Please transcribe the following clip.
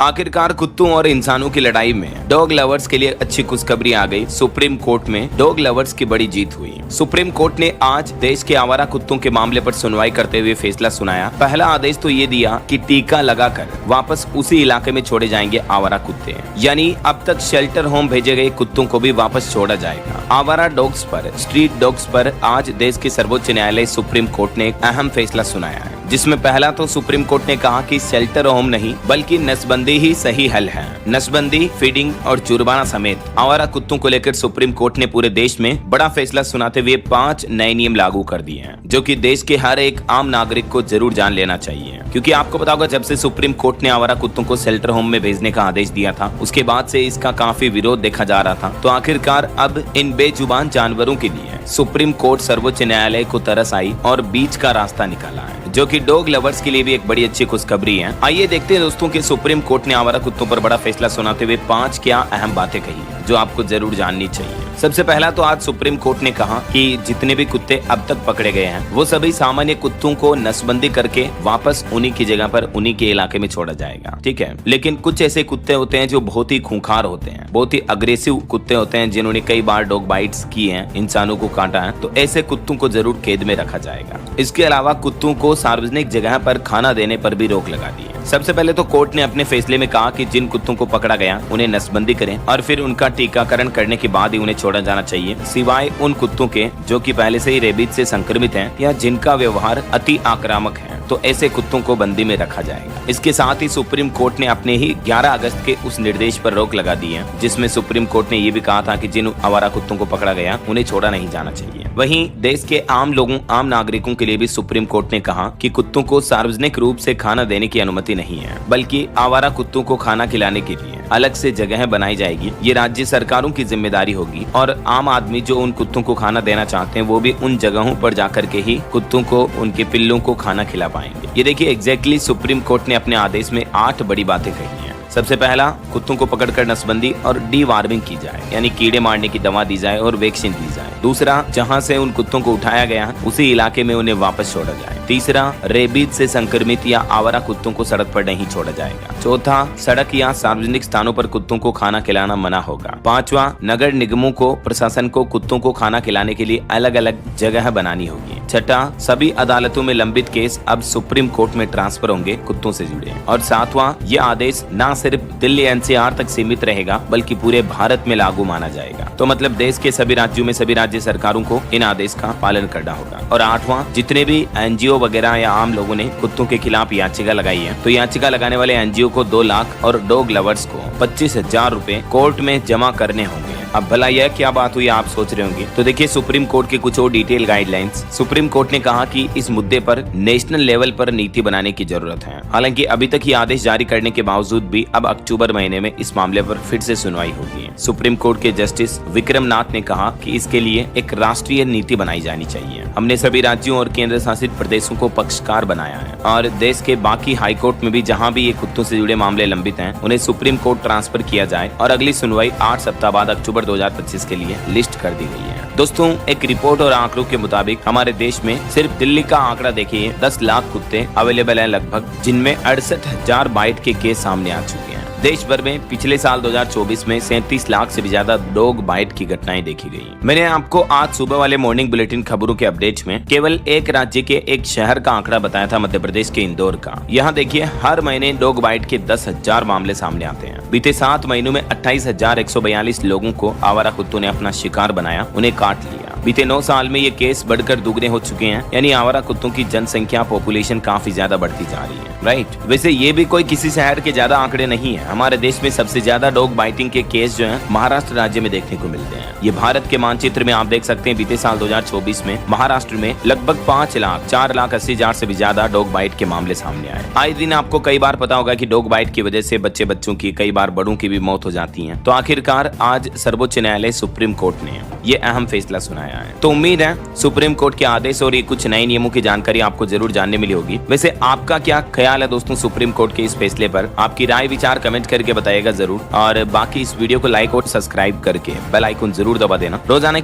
आखिरकार कुत्तों और इंसानों की लड़ाई में डॉग लवर्स के लिए अच्छी खुशखबरी आ गई। सुप्रीम कोर्ट में डॉग लवर्स की बड़ी जीत हुई। सुप्रीम कोर्ट ने आज देश के आवारा कुत्तों के मामले पर सुनवाई करते हुए फैसला सुनाया। पहला आदेश तो ये दिया कि टीका लगाकर वापस उसी इलाके में छोड़े जाएंगे आवारा कुत्ते, यानी अब तक शेल्टर होम भेजे गए कुत्तों को भी वापस छोड़ा जाएगा। आवारा डॉग्स पर, स्ट्रीट डॉग्स पर आज देश के सर्वोच्च न्यायालय सुप्रीम कोर्ट ने एक अहम फैसला सुनाया है, जिसमें पहला तो सुप्रीम कोर्ट ने कहा कि शेल्टर होम नहीं बल्कि नसबंदी ही सही हल है। नसबंदी, फीडिंग और जुर्माना समेत आवारा कुत्तों को लेकर सुप्रीम कोर्ट ने पूरे देश में बड़ा फैसला सुनाते हुए 5 नए नियम लागू कर दिए हैं, जो कि देश के हर एक आम नागरिक को जरूर जान लेना चाहिए। क्योंकि आपको पता होगा, जब से सुप्रीम कोर्ट ने आवारा कुत्तों को शेल्टर होम में भेजने का आदेश दिया था, उसके बाद से इसका काफी विरोध देखा जा रहा था। तो आखिरकार अब इन बेजुबान जानवरों के लिए सुप्रीम कोर्ट सर्वोच्च न्यायालय को तरस आई और बीच का रास्ता निकाला है, जो कि डॉग लवर्स के लिए भी एक बड़ी अच्छी खुशखबरी है। आइए देखते हैं दोस्तों कि सुप्रीम कोर्ट ने आवारा कुत्तों पर बड़ा फैसला सुनाते हुए 5 क्या अहम बातें कही जो आपको जरूर जाननी चाहिए। सबसे पहला तो आज सुप्रीम कोर्ट ने कहा कि जितने भी कुत्ते अब तक पकड़े गए हैं वो सभी सामान्य कुत्तों को नसबंदी करके वापस उन्हीं की जगह पर उन्हीं के इलाके में छोड़ा जाएगा, ठीक है। लेकिन कुछ ऐसे कुत्ते होते हैं जो बहुत ही खूंखार होते हैं, बहुत ही अग्रेसिव कुत्ते होते हैं, जिन्होंने कई बार डॉग बाइट्स की हैं, इंसानों को काटा है, तो ऐसे कुत्तों को जरूर कैद में रखा जाएगा। इसके अलावा कुत्तों को सार्वजनिक जगह पर खाना देने पर भी रोक लगा दी है। सबसे पहले तो कोर्ट ने अपने फैसले में कहा कि जिन कुत्तों को पकड़ा गया उन्हें नसबंदी करें और फिर उनका टीकाकरण करने के बाद ही उन्हें छोड़ा जाना चाहिए, सिवाय उन कुत्तों के जो कि पहले से ही रेबीज से संक्रमित हैं या जिनका व्यवहार अति आक्रामक है, तो ऐसे कुत्तों को बंदी में रखा जाएगा। इसके साथ ही सुप्रीम कोर्ट ने अपने ही 11 अगस्त के उस निर्देश पर रोक लगा दी है, जिसमें सुप्रीम कोर्ट ने ये भी कहा था कि जिन आवारा कुत्तों को पकड़ा गया उन्हें छोड़ा नहीं जाना चाहिए। वहीं देश के आम लोगों, आम नागरिकों के लिए भी सुप्रीम कोर्ट ने कहा कि कुत्तों को सार्वजनिक रूप से खाना देने की अनुमति नहीं है, बल्कि आवारा कुत्तों को खाना खिलाने के लिए अलग से जगह बनाई जाएगी। ये राज्य सरकारों की जिम्मेदारी होगी और आम आदमी जो उन कुत्तों को खाना देना चाहते हैं वो भी उन जगहों पर जाकर के ही कुत्तों को, उनके पिल्लों को खाना खिला पाएंगे। ये देखिए एग्जैक्टली सुप्रीम कोर्ट ने अपने आदेश में 8 बड़ी बातें कही हैं। सबसे पहला, कुत्तों को पकड़कर नसबंदी और डीवार्मिंग की जाए, यानी कीड़े मारने की दवा दी जाए और वैक्सीन दी जाए। दूसरा, जहां से उन कुत्तों को उठाया गया उसी इलाके में उन्हें वापस छोड़ा जाए। तीसरा, रेबीज से संक्रमित या आवारा कुत्तों को सड़क पर नहीं छोड़ा जाएगा। चौथा, सड़क या सार्वजनिक स्थानों पर कुत्तों को खाना खिलाना मना होगा। पांचवा, नगर निगमों को, प्रशासन को कुत्तों को खाना खिलाने के लिए अलग अलग जगह बनानी होगी। छठा, सभी अदालतों में लंबित केस अब सुप्रीम कोर्ट में ट्रांसफर होंगे कुत्तों से जुड़े। और सातवां, ये आदेश न सिर्फ दिल्ली एनसीआर तक सीमित रहेगा बल्कि पूरे भारत में लागू माना जाएगा। तो मतलब देश के सभी राज्यों में सभी राज्य सरकारों को इन आदेश का पालन करना होगा। और आठवां, जितने भी एनजीओ वगैरह या आम लोगों ने कुत्तों के खिलाफ याचिका लगाई है, तो याचिका लगाने वाले एनजीओ को 2 लाख और डॉग लवर्स को 25,000 रुपए कोर्ट में जमा करने होंगे। अब भला यह क्या बात हुई, आप सोच रहे होंगे। तो देखिए सुप्रीम कोर्ट के कुछ और डिटेल गाइडलाइंस। सुप्रीम कोर्ट ने कहा कि इस मुद्दे पर नेशनल लेवल पर नीति बनाने की जरूरत है। हालांकि अभी तक ये आदेश जारी करने के बावजूद भी अब अक्टूबर महीने में इस मामले पर फिर से सुनवाई होगी। सुप्रीम कोर्ट के जस्टिस विक्रम नाथ ने कहा कि इसके लिए एक राष्ट्रीय नीति बनाई जानी चाहिए। हमने सभी राज्यों और केंद्र शासित प्रदेशों को पक्षकार बनाया है और देश के बाकी हाई कोर्ट में भी जहाँ भी ये कुत्तों से जुड़े मामले लंबित हैं उन्हें सुप्रीम कोर्ट ट्रांसफर किया जाए और अगली सुनवाई 8 सप्ताह बाद अक्टूबर 2025 के लिए लिस्ट कर दी गई है। दोस्तों, एक रिपोर्ट और आंकड़ों के मुताबिक हमारे देश में सिर्फ दिल्ली का आंकड़ा देखिए, 10 लाख कुत्ते अवेलेबल हैं लगभग, जिनमें 68,000 बाइट के केस सामने आ चुके हैं। देश भर में पिछले साल 2024 में 37 लाख से भी ज्यादा डॉग बाइट की घटनाएं देखी गई। मैंने आपको आज सुबह वाले मॉर्निंग बुलेटिन खबरों के अपडेट्स में केवल एक राज्य के एक शहर का आंकड़ा बताया था, मध्य प्रदेश के इंदौर का। यहाँ देखिए हर महीने डॉग बाइट के 10,000 मामले सामने आते हैं। बीते 7 महीनों में 28,142 लोगों को आवारा कुत्तों ने अपना शिकार बनाया, उन्हें काट लिया। बीते 9 साल में ये केस बढ़कर दुगने हो चुके हैं, यानी आवारा कुत्तों की जनसंख्या, पॉपुलेशन काफी ज्यादा बढ़ती जा रही है, राइट। वैसे ये भी कोई किसी शहर के ज्यादा आंकड़े नहीं है। हमारे देश में सबसे ज्यादा डॉग बाइटिंग के केस जो हैं महाराष्ट्र राज्य में देखने को मिलते हैं। ये भारत के मानचित्र में आप देख सकते हैं, बीते साल 2024 में महाराष्ट्र में लगभग 4,80,000 से भी ज्यादा डॉग बाइट के मामले सामने आए। आए दिन आपको कई बार पता होगा कि डॉग बाइट की वजह से बच्चों की, कई बार बड़ों की भी मौत हो जाती है। तो आखिरकार आज सर्वोच्च न्यायालय सुप्रीम कोर्ट ने ये अहम फैसला सुनाया है। तो उम्मीद है सुप्रीम कोर्ट के आदेश और ये कुछ नए नियमों की जानकारी आपको जरूर जानने मिली होगी। वैसे आपका क्या ख्याल है दोस्तों सुप्रीम कोर्ट के इस फैसले पर? आपकी राय विचार कमेंट करके बताइएगा जरूर, और बाकी इस वीडियो को लाइक और सब्सक्राइब करके बेल आइकन जरूर दबा देना। रोजाना